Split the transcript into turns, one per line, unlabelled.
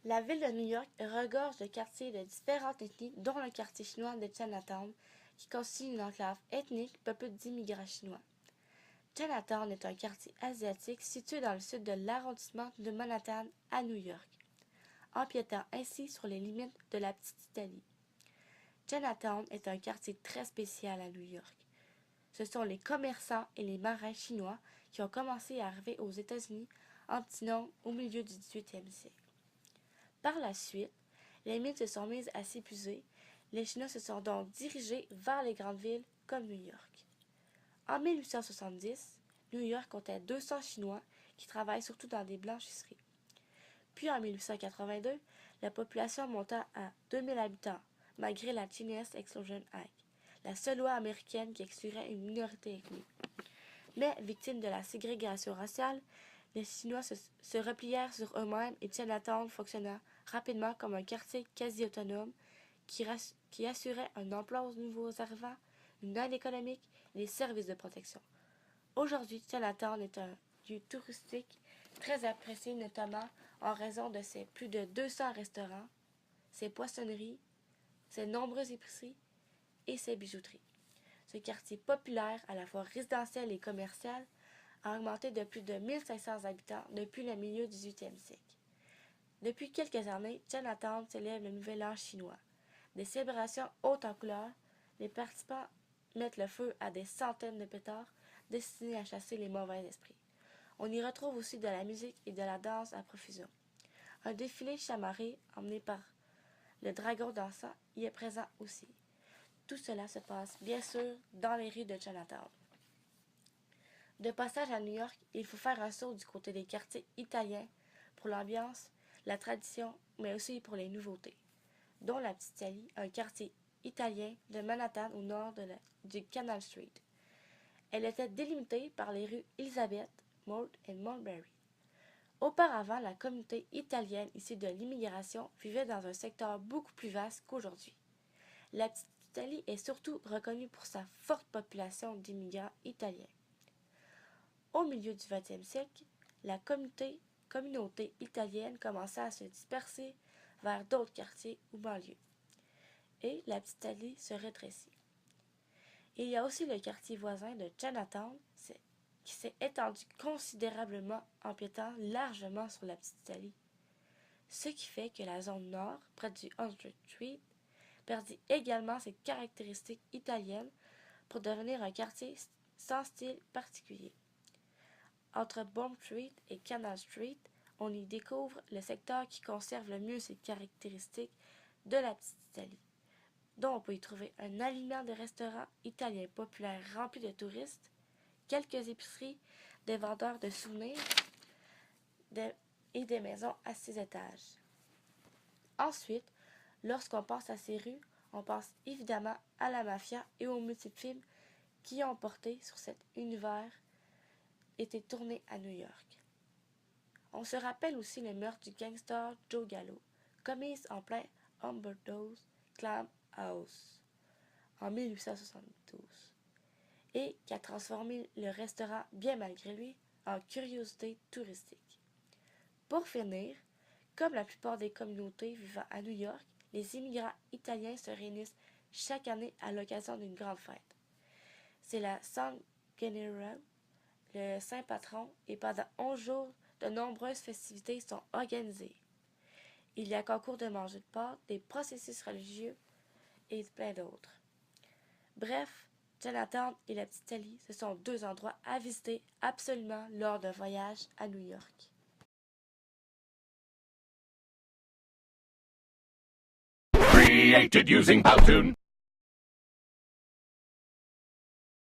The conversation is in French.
La ville de New York regorge de quartiers de différentes ethnies, dont le quartier chinois de Chinatown, qui constitue une enclave ethnique peuplée d'immigrants chinois. Chinatown est un quartier asiatique situé dans le sud de l'arrondissement de Manhattan à New York, empiétant ainsi sur les limites de la petite Italie. Chinatown est un quartier très spécial à New York. Ce sont les commerçants et les marins chinois qui ont commencé à arriver aux États-Unis en petit nombre au milieu du 18e siècle. Par la suite, les mines se sont mises à s'épuiser. Les Chinois se sont donc dirigés vers les grandes villes comme New York. En 1870, New York comptait 200 Chinois qui travaillent surtout dans des blanchisseries. Puis en 1882, la population monta à 2000 habitants, malgré la Chinese Exclusion Act, la seule loi américaine qui exclurait une minorité ethnique. Mais, victimes de la ségrégation raciale, les Chinois se replièrent sur eux-mêmes et Chinatown fonctionna rapidement comme un quartier quasi autonome qui assurait un emploi aux nouveaux arrivants, une aide économique et des services de protection. Aujourd'hui, Chinatown est un lieu touristique très apprécié, notamment en raison de ses plus de 200 restaurants, ses poissonneries, ses nombreuses épiceries et ses bijouteries. Ce quartier populaire, à la fois résidentiel et commercial, a augmenté de plus de 1500 habitants depuis le milieu du 18e siècle. Depuis quelques années, Chinatown célèbre le Nouvel An chinois. Des célébrations hautes en couleurs, les participants mettent le feu à des centaines de pétards destinés à chasser les mauvais esprits. On y retrouve aussi de la musique et de la danse à profusion. Un défilé chamarré emmené par le dragon dansant y est présent aussi. Tout cela se passe bien sûr dans les rues de Chinatown. De passage à New York, il faut faire un saut du côté des quartiers italiens pour l'ambiance, la tradition, mais aussi pour les nouveautés, dont la Petite Italie, un quartier italien de Manhattan au nord du Canal Street. Elle était délimitée par les rues Elizabeth, Mott et Mulberry. Auparavant, la communauté italienne issue de l'immigration vivait dans un secteur beaucoup plus vaste qu'aujourd'hui. La Petite Italie est surtout reconnue pour sa forte population d'immigrants italiens. Au milieu du 20e siècle, la communauté italienne commença à se disperser vers d'autres quartiers ou banlieues, et la Petite Italie se rétrécit. Il y a aussi le quartier voisin de Chinatown qui s'est étendu considérablement, empiétant largement sur la Petite Italie, ce qui fait que la zone nord, près du 100th Street, perdit également ses caractéristiques italiennes pour devenir un quartier sans style particulier. Entre Bond Street et Canal Street, on y découvre le secteur qui conserve le mieux ses caractéristiques de la Petite Italie, dont on peut y trouver un alignement de restaurants italiens populaires remplis de touristes, quelques épiceries, des vendeurs de souvenirs et des maisons à 6 étages. Ensuite, lorsqu'on pense à ces rues, on pense évidemment à la mafia et aux multiples films qui ont porté sur cet univers été tourné à New York. On se rappelle aussi le meurtre du gangster Joe Gallo, commis en plein Humberto's Clam House en 1872, et qui a transformé le restaurant, bien malgré lui, en curiosité touristique. Pour finir, comme la plupart des communautés vivant à New York, les immigrants italiens se réunissent chaque année à l'occasion d'une grande fête. C'est la San Gennaro, le saint patron, et pendant 11 jours, de nombreuses festivités sont organisées. Il y a concours de manger de pâtes, des processus religieux et plein d'autres. Bref, Chinatown et la Petite Italie, ce sont deux endroits à visiter absolument lors d'un voyage à New York.
Created using Powtoon.